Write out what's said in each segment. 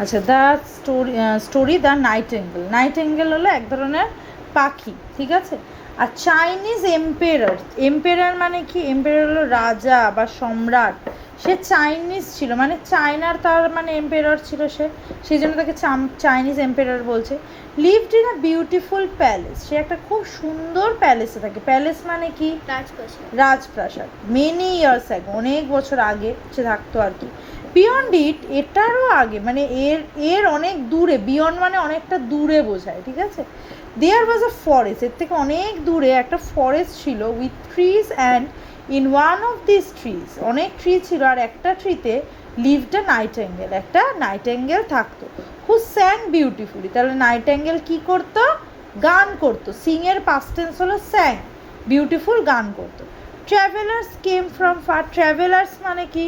আচ্ছা, the story the Nightingale. Nightingale হলো এক ধরনের পাখি, ঠিক আছে। আর চাইনিজ এম্পেরার, এম্পেরার মানে কি? এম্পেরার হলো রাজা বা সম্রাট। সে চাইনিজ ছিল, মানে চায়নার তার মানে এম্পেরার ছিল সে, সেই জন্য তাকে চাইনিজ এম্পেরার বলছে। Lived in a beautiful palace, সে একটা খুব সুন্দর প্যালেসে থাকে। প্যালেস মানে কি? রাজপ্রাসাদ। মেনি ইয়ার্স আগে, অনেক বছর আগে সে থাকতো আর কি। বিয়ন্ড ইট, এটারও আগে, মানে এর এর অনেক দূরে, বিয়ন্ড মানে অনেকটা দূরে বোঝায়, ঠিক আছে। দেয়ার ওয়াজ আ ফরেস্ট, এর থেকে অনেক দূরে একটা ফরেস্ট ছিল, with trees and in one of this trees, অনেক ট্রি ছিল, আর একটা ট্রিতে লিভড আ নাইটেঙ্গেল, একটা নাইটেঙ্গেল থাকতো। হু স্যাং বিউটিফুলি, তাহলে নাইটেঙ্গেল কি করতো? গান করতো। সিং এর পাস্ট টেন্স হলো স্যাং, বিউটিফুল গান করতো। Travellers came from fur, travellers মানে কি?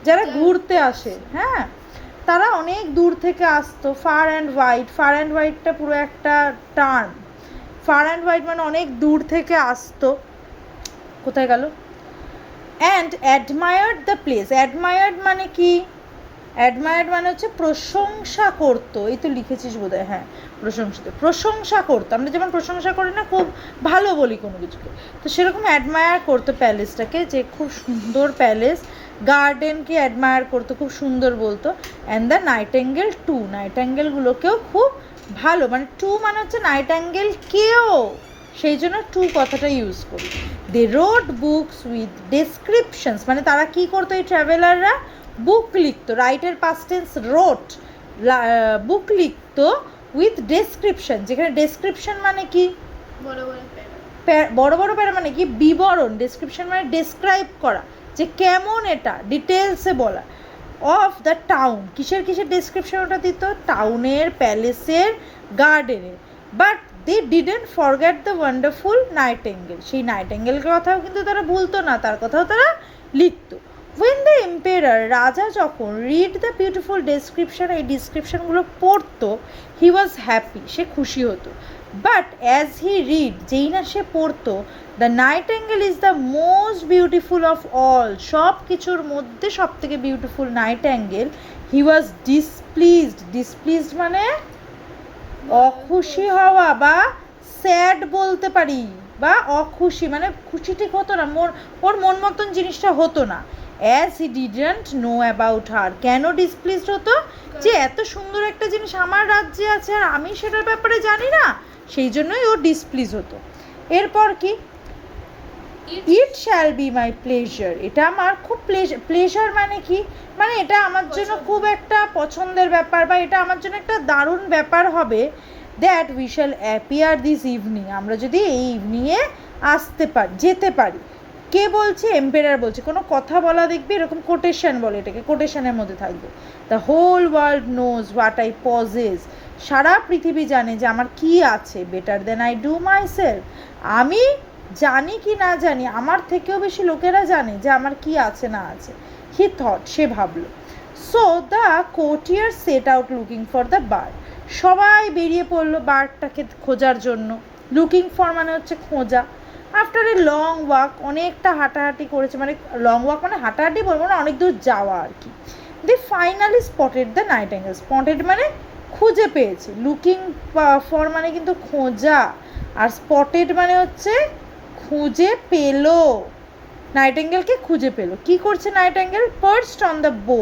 যারা ঘুরতে আসে, হ্যাঁ, তারা অনেক দূর থেকে আসতো। Far and white, far and হোয়াইটটা পুরো একটা টার্ম। ফার অ্যান্ড হোয়াইট মানে অনেক দূর থেকে আসতো। কোথায় গেল? And admired the place, admired মানে কি? অ্যাডমায়ার্ড মানে হচ্ছে প্রশংসা করতো, এই তো লিখেছিস বোধহয়, হ্যাঁ, প্রশংসা করতো। আমরা যেমন প্রশংসা করি না, খুব ভালো বলি কোনো কিছুকে, তো সেরকম অ্যাডমায়ার করতো প্যালেসটাকে, যে খুব সুন্দর প্যালেস। গার্ডেনকে অ্যাডমায়ার করতো, খুব সুন্দর বলতো। অ্যান্ড দ্য নাইটেঙ্গেল টু, নাইটেঙ্গেলগুলোকেও খুব ভালো, মানে টু মানে হচ্ছে নাইটেঙ্গেলকেও, সেই জন্য টু কথাটা ইউজ করি। দে রোড বুকস উইথ ডেসক্রিপশনস, মানে তারা কি করতো এই ট্রাভেলাররা? বুক লিখতো, রাইটের পাস্ট টেন্স রোট, বুক লিখতো উইথ ডেসক্রিপশন, যেখানে ডেসক্রিপশন মানে কি? বড় বড় প্যারা মানে কি? বিবরণ। ডেসক্রিপশন মানে ডেসক্রাইব করা, যে কেমন এটা, ডিটেলসে বলা। অফ দ্য টাউন, কিসের কিসের ডেসক্রিপশন ওটা দিত? টাউনের, প্যালেসের, গার্ডেনের। But they didn't forget the wonderful nightingale, সেই নাইটেঙ্গেলের কথাও কিন্তু তারা ভুলতো না, তার কথাও তারা লিখতো। ওয়েন দ্য এম্পেরার, রাজা যখন রিড দ্য বিউটিফুল ডেসক্রিপশন, এই ডিসক্রিপশনগুলো পড়তো, হি ওয়াজ হ্যাপি, সে খুশি হতো। বাট অ্যাজ হি রিড, যেই না সে পড়তো, the Nightingale is the most beautiful of all, সব কিছুর মধ্যে সব থেকে বিউটিফুল নাইটেঙ্গেল, হি ওয়াজ ডিসপ্লিজড। ডিসপ্লিজড মানে অখুশি হওয়া, বা স্যাড বলতে পারি, বা অখুশি মানে খুশি ঠিক হতো না, ওর মন মতন জিনিসটা হতো না। As he didn't know about her, কেন ডিসপ্লিজড হতো? যে এত সুন্দর একটা জিনিস আমার রাজ্যে আছে আর আমি সেটার ব্যাপারে জানি না, সেই জন্যই ও ডিসপ্লিজ হতো। এরপর কি? ইট শ্যাল বি মাই প্লেজার, এটা আমার খুব প্লেজার মানে কি? মানে এটা আমার জন্য খুব একটা পছন্দের ব্যাপার, বা এটা আমার জন্য একটা দারুণ ব্যাপার হবে, that we shall appear this evening, আমরা যদি এই ইভিনিংয়ে আসতে পারি, যেতে পারি। কে বলছে? এম্পেরার বলছে। কোনো কথা বলা দেখবি এরকম কোটেশন বলে, এটাকে কোটেশনের মধ্যে থাকবে। The whole world knows what I possess, সারা পৃথিবী জানে যে আমার কি আছে। Better than I do myself, আমি জানি কি না জানি, আমার থেকেও বেশি লোকেরা জানে যে আমার কি আছে না আছে। হি থট, সে ভাবলো। So the courtier set out looking for the bird, সবাই বেরিয়ে পড়লো বার্ডটাকে খোঁজার জন্য। লুকিং ফর মানে হচ্ছে খোঁজা। আফটার এ লং ওয়াক, অনেকটা হাঁটাহাঁটি করেছে, মানে লং ওয়াক মানে হাঁটাহাঁটি বলবো না, অনেক দূর যাওয়া আর কি। They finally spotted the nightingale, spotted মানে খুঁজে পেয়েছে। লুকিং ফর মানে কিন্তু খোঁজা, আর স্পটেড মানে হচ্ছে খুঁজে পেলো, নাইটেঙ্গেলকে খুঁজে পেলো। কি করছে নাইটেঙ্গেল? পার্চড অন দ্য বো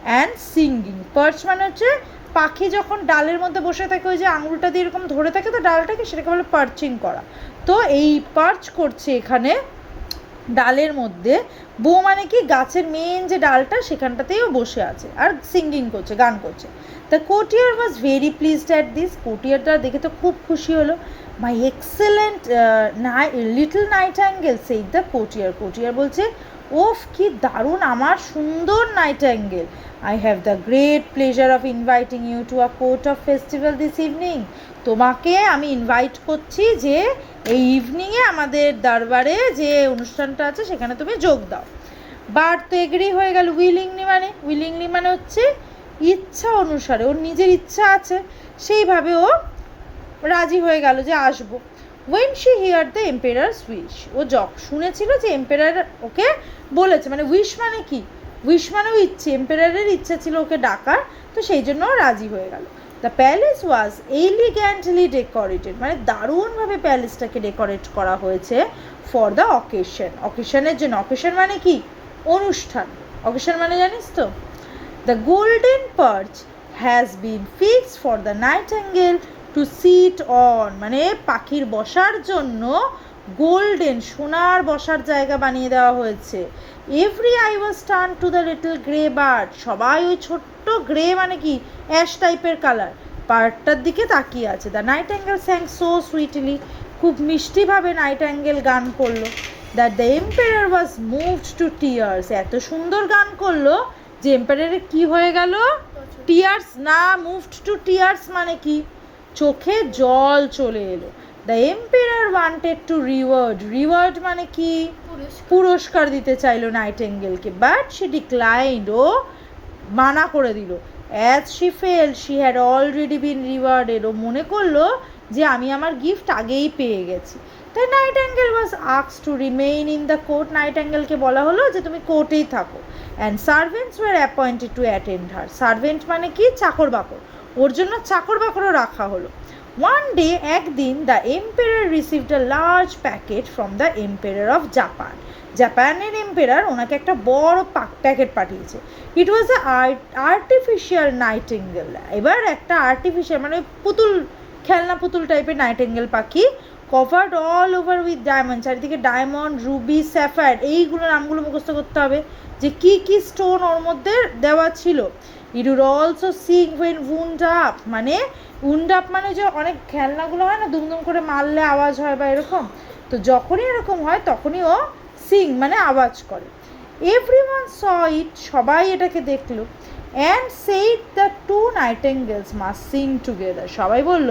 অ্যান্ড সিঙ্গিং। পার্চ মানে হচ্ছে পাখি যখন ডালের মধ্যে বসে থাকে, ওই যে আঙুলটা দিয়ে এরকম ধরে থাকে তো ডালটাকে, সেটাকে বলে পার্চিং করা। তো এই পার্চ করছে এখানে ডালের মধ্যে। বো মানে কি? গাছের মেন যে ডালটা সেখানটাতেই ও বসে আছে আর সিঙ্গিং করছে, গান করছে। The courtier was very pleased at this, কোর্টিয়ারটা দেখে তো খুব খুশি হলো। মাই এক্সেলেন্ট লিটল নাইটেঙ্গেল, সেই দ্য কোর্টিয়ার, কোর্টিয়ার বলছে, ওফ কি দারুণ আমার সুন্দর nightingale, I have the great pleasure of inviting you to a court of festival this evening, তোমাকে আমি ইনভাইট করছি যে এই ইভিনিংয়ে আমাদের দরবারে যে অনুষ্ঠানটা আছে সেখানে তুমি যোগ দাও। বার্ড তো এগ্রি হয়ে গেল। উইলিংলি মানে হচ্ছে ইচ্ছা অনুসারে, ওর নিজের ইচ্ছা আছে সেইভাবে ও রাজি হয়ে গেল যে আসবো। When she hear the emperor's wish, ও শুনেছিল যে এম্পেরার ওকে বলেছে, মানে উইশ মানে কি? উইশ মানেও ইচ্ছে, এম্পায়ারের ইচ্ছা ছিল ওকে ডাকার, তো সেই জন্য রাজি হয়ে গেল। দ্য প্যালেস ওয়াজ এলিগ্যান্টলি ডেকোরেটেড, মানে দারুণভাবে প্যালেসটাকে ডেকোরেট করা হয়েছে ফর দ্য অকেশন, অকেশনের জন্য। অকেশন মানে কি? অনুষ্ঠান। অকেশন মানে জানিস তো? The golden perch has been fixed for the nightingale to sit on, মানে পাখির বসার জন্য গোল্ডেন, সোনার বসার জায়গা বানিয়ে দেওয়া হয়েছে। Every I was turn to the little grey bird, সবাই ওই ছোট্ট গ্রে মানে কি অ্যাশ টাইপের কালার বার্ডটার দিকে তাকিয়ে আছে। দ্য নাইটিঙ্গেল স্যাং সো সুইটলি, খুব মিষ্টিভাবে নাইটিঙ্গেল গান করলো। That the empire was moved two tears, এত সুন্দর গান করলো যে এম্পায়ারের কি হয়ে গেল? টিয়ার্স না, মুভড টু টিয়ার্স মানে কি? চোখে জল চলে এলো। The empire wanted to reward মানে কি? পুরস্কার দিতে চাইলো নাইটিঙ্গেলকে, বাট শি ডিক্লাইন্ড, ও মানা করে দিল। As she fell she had already been rewarded, ও মনে করলো যে আমি আমার গিফট আগেই পেয়ে গেছি। তাই nightingale was asked to remain in the court, নাইটিঙ্গেলকে বলা হলো যে তুমি কোর্টেই থাকো। And servants were appointed to attend her, servant মানে কি? চাকর বাকর, ওর জন্য চাকর বাকরও রাখা হলো। ওয়ান ডে, একদিন, the empire received a large packet from the empire of Japan, জাপানের এম্পায়ার ওনাকে একটা বড় প্যাকেট পাঠিয়েছে। ইট ওয়াজ আ আর্টিফিশিয়াল নাইটিঙ্গেল, এবার একটা আর্টিফিশিয়াল মানে পুতুল, খেলনা পুতুল টাইপের নাইটিঙ্গেল পাখি, covered all over with diamond, চারিদিকে ডায়মন্ড, রুবি, স্যাফায়ার, এইগুলো নামগুলো মুখস্থ করতে হবে যে কি কি স্টোন ওর মধ্যে দেওয়া ছিল। It would also sing when wound up, মানে উন্ড আপ মানে যে অনেক খেলনাগুলো হয় না দুমদুম করে মারলে আওয়াজ হয় বা এরকম, তো যখনই এরকম হয় তখনই ও সিং মানে আওয়াজ করে। এভরিওয়ান স ইট, সবাই এটাকে দেখলো। And said the two nightingales must sing together, সবাই বলল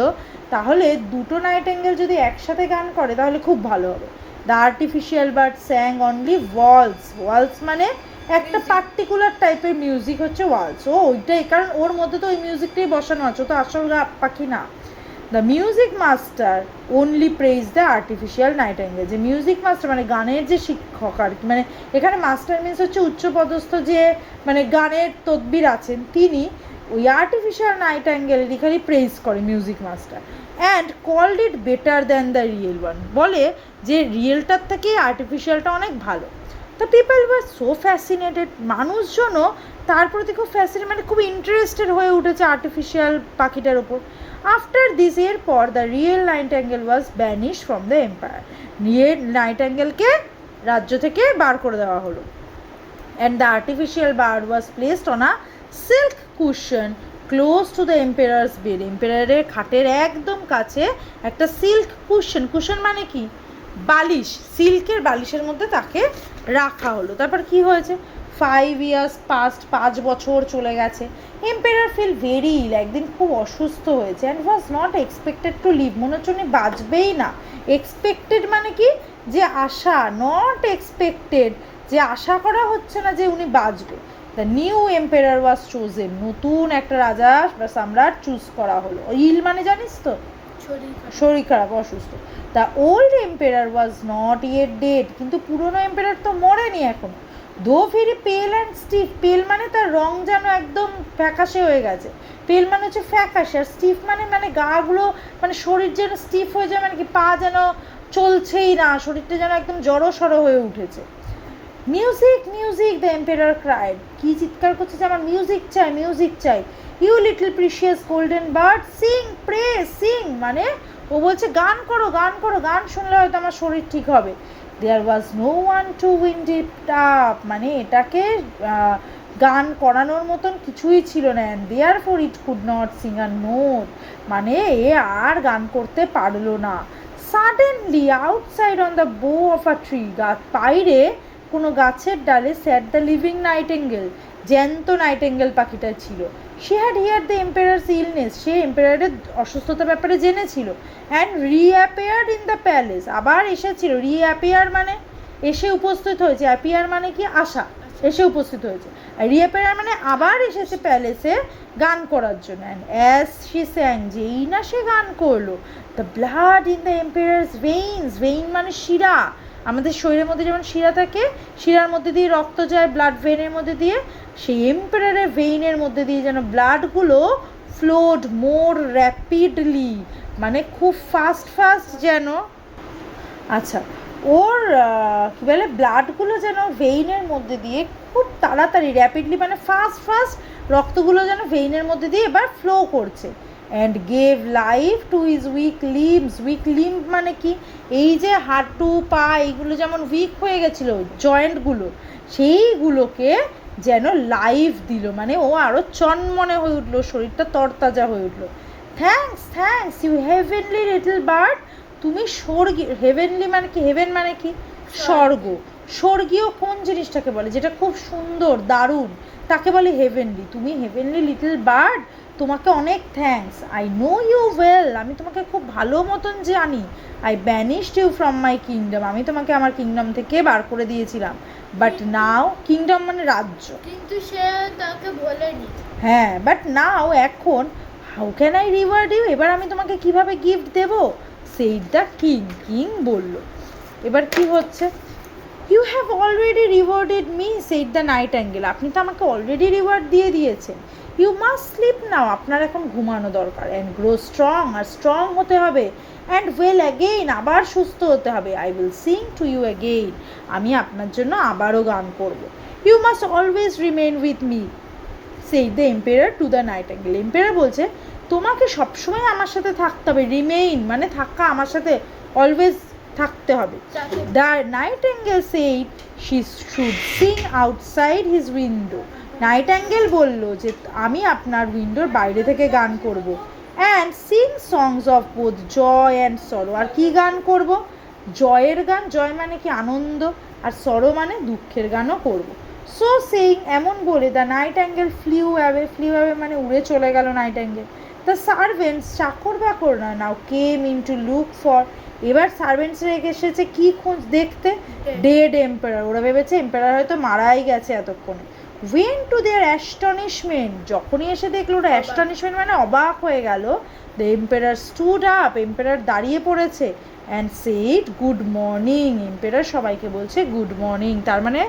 তাহলে দুটো নাইটিঙ্গেল যদি একসাথে গান করে তাহলে খুব ভালো হবে। The artificial bird sang only waltz, waltz মানে একটা পার্টিকুলার টাইপের মিউজিক হচ্ছে ওয়ালস, ও ওইটাই, কারণ ওর মধ্যে তো ওই মিউজিকটাই বসানো আছে, ও তো আসল পাখি না। The music master only praise the artificial nightingale, যে মিউজিক মাস্টার মানে গানের যে শিক্ষক আর কি, মানে এখানে মাস্টার মিনস হচ্ছে উচ্চপদস্থ যে মানে গানের তদবির আছেন, তিনি ওই আর্টিফিশিয়াল নাইটিঙ্গেলেরই খালি প্রেইজ করে music master. And called it better than the real one, বলে যে রিয়েলটার থেকে আর্টিফিশিয়ালটা অনেক ভালো। The people were so fascinated, মানুষজনও তার প্রতি খুব ফ্যাসিনেট মানে খুব ইন্টারেস্টেড হয়ে উঠেছে আর্টিফিশিয়াল পাখিটার ওপর। আফটার দিস, এরপর the real nightingale was banish from the empire, real নাইটিঙ্গেলকে রাজ্য থেকে বার করে দেওয়া হলো। And the artificial bird was placed on a silk cushion close to the empire's bed, এম্পায়ারের খাটের একদম কাছে একটা সিল্ক কুশন, কুশন মানে কি? বালিশ, সিল্কের বালিশের মধ্যে তাকে রাখা হলো। তারপর কি হয়েছে? 5 years পাস্ট, 5 বছর চলে গেছে। এম্পায়ার ফিল ভেরি ইল, একদিন খুব অসুস্থ হয়েছে। And was not expected to live, মনে হচ্ছে উনি বাঁচবেই না। এক্সপেক্টেড মানে কি? যে আশা, নট এক্সপেক্টেড যে আশা করা হচ্ছে না যে উনি বাঁচবে। The new empire was chosen, নতুন একটা রাজা বা সম্রাট চুজ করা হলো। ইল মানে জানিস তো? শরীর খারাপ, অসুস্থ। The old empire was not yet dead, কিন্তু পুরনো এম্পায়ার তো মরেনি এখনো। দো ভেরি পেল অ্যান্ড স্টিফ, পেল মানে তার রং যেন একদম ফ্যাকাশে হয়ে গেছে, পেল মানে হচ্ছে ফ্যাকাশে, আর স্টিফ মানে মানে গাগুলো মানে শরীর যেন স্টিফ হয়ে যায়, মানে কি পা যেন চলছেই না, শরীরটা যেন একদম জড়সড় হয়ে উঠেছে। Music music, the empire cried, কি চিৎকার করছে যে আমার মিউজিক চাই, মিউজিক চাই। You little precious golden bird sing pray sing, মানে ও বলছে গান করো গান করো, গান শুনলে হয়তো আমার শরীর ঠিক হবে। There was no one to wind it up, মানে এটাকে গান করানোর মতন কিছুই ছিল না। And therefore it could not sing a note, মানে এ আর গান করতে পারলো না। Suddenly outside on the bough of a tree, বাইরে কোনো গাছের ডালে স্যাট দ্য লিভিং নাইটিঙ্গেল, জ্যান্ত নাইটিঙ্গেল পাখিটা ছিল। সে had hear the empire's illness, সে এম্পায়ারের অসুস্থতার ব্যাপারে জেনেছিল। And reappeared in the palace, আবার এসেছিল। রিঅ্যাপিয়ার মানে এসে উপস্থিত হয়েছে, অ্যাপিয়ার মানে কি? আসা, এসে উপস্থিত হয়েছে। আর রিঅ্যাপিয়ার মানে আবার এসেছে প্যালেসে গান করার জন্য। অ্যান্ড অ্যাজ শি স্যাং, যেই না সে গান করলো, the blood in the empires veins, vein মানে শিরা, আমাদের শরীরের মধ্যে যেমন শিরা থাকে, শিরার মধ্যে দিয়ে রক্ত যায় ব্লাড ভেইনের মধ্যে দিয়ে, সেই এম্পারারের ভেইনের মধ্যে দিয়ে যেন ব্লাডগুলো ফ্লোড মোর র্যাপিডলি, মানে খুব ফাস্ট যেন, আচ্ছা ওর কী বলে ব্লাডগুলো যেন ভেইনের মধ্যে দিয়ে খুব তাড়াতাড়ি র্যাপিডলি মানে ফাস্ট রক্তগুলো যেন ভেইনের মধ্যে দিয়ে এবার ফ্লো করছে। And gave life to his weak limb মানে কি, এই যে হাঁটু পা এইগুলো যেমন উইক হয়ে গেছিলো জয়েন্টগুলো, সেইগুলোকে যেন লাইফ দিল, মানে ও আরও চনমনে হয়ে উঠলো, শরীরটা তরতাজা হয়ে উঠলো। Thanks you heavenly little bird, তুমি স্বর্গীয়, হেভেনলি মানে কি, হেভেন মানে কি স্বর্গীয় কোন জিনিসটাকে বলে যেটা খুব সুন্দর দারুণ, তাকে বলে হেভেনলি। তুমি হেভেনলি লিটল বার্ড, তোমাকে অনেক thanks. I know you well, আমি তোমাকে খুব ভালো মতন জানি। I banished you from my kingdom, আমি তোমাকে আমার কিংডম থেকে বার করে দিয়েছিলাম। বাট নাও, কিংডম মানে রাজ্য, কিন্তু সে তাকে বলেনি। হ্যাঁ, বাট নাও এখন, how can I reward you, এবার আমি তোমাকে কিভাবে গিফট দেবো? সেইড দ্য কিং বলল। এবার কি হচ্ছে, you have already rewarded me said the nightingale, আপনি তো আমাকে অলরেডি রিওয়ার্ড দিয়ে দিয়েছেন। ইউ মাস্ট স্লিপ নাও, আপনার এখন ঘুমানো দরকার। অ্যান্ড গ্রো স্ট্রং, আর স্ট্রং হতে হবে। অ্যান্ড ওয়েল অ্যাগেইন, আবার সুস্থ হতে হবে। I will sing to you again, আমি আপনার জন্য আবারও গান করব। You must always remain with me said the empire to the nightingale, empire বলছে তোমাকে সবসময় আমার সাথে থাকতে হবে, রিমেইন মানে থাকা, আমার সাথে অলওয়েজ থাকতে হবে। The nightingale said she should sing outside his window, nightingale বলল যে আমি আপনার উইন্ডোর বাইরে থেকে গান করব। And sing songs of both joy and sorrow, আর কি গান করব? জয়ের গান, জয় মানে কি আনন্দ, আর সরো মানে দুঃখের গানও করব। সো সেইং, এমন বলে দ্য নাইটিঙ্গেল ফ্লিউ অ্যাওয়ে মানে উড়ে চলে গেল নাইটিঙ্গেল। দ্য সার্ভেন্টস, চাকর বাকর না, now came in to look for, এবার সার্ভেন্টস রেখে এসেছে কি খোঁজ দেখতে? ডেড এম্পারার, ওরা ভেবেছে এম্পারার হয়তো মারাই গেছে এতক্ষণে। ওয়েন টু দেয়ার অ্যাস্টনিশমেন্ট, যখনই এসে দেখলো ওরা, অ্যাস্টনিশমেন্ট মানে অবাক হয়ে গেল। The emperor stood up, emperor দাঁড়িয়ে পড়েছে। And said good morning, emperor সবাইকে বলছে গুড মর্নিং, তার মানে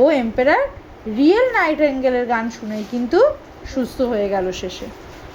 ও এম্পারার রিয়েল নাইটিঙ্গেলের গান শুনেই কিন্তু সুস্থ হয়ে গেল শেষে।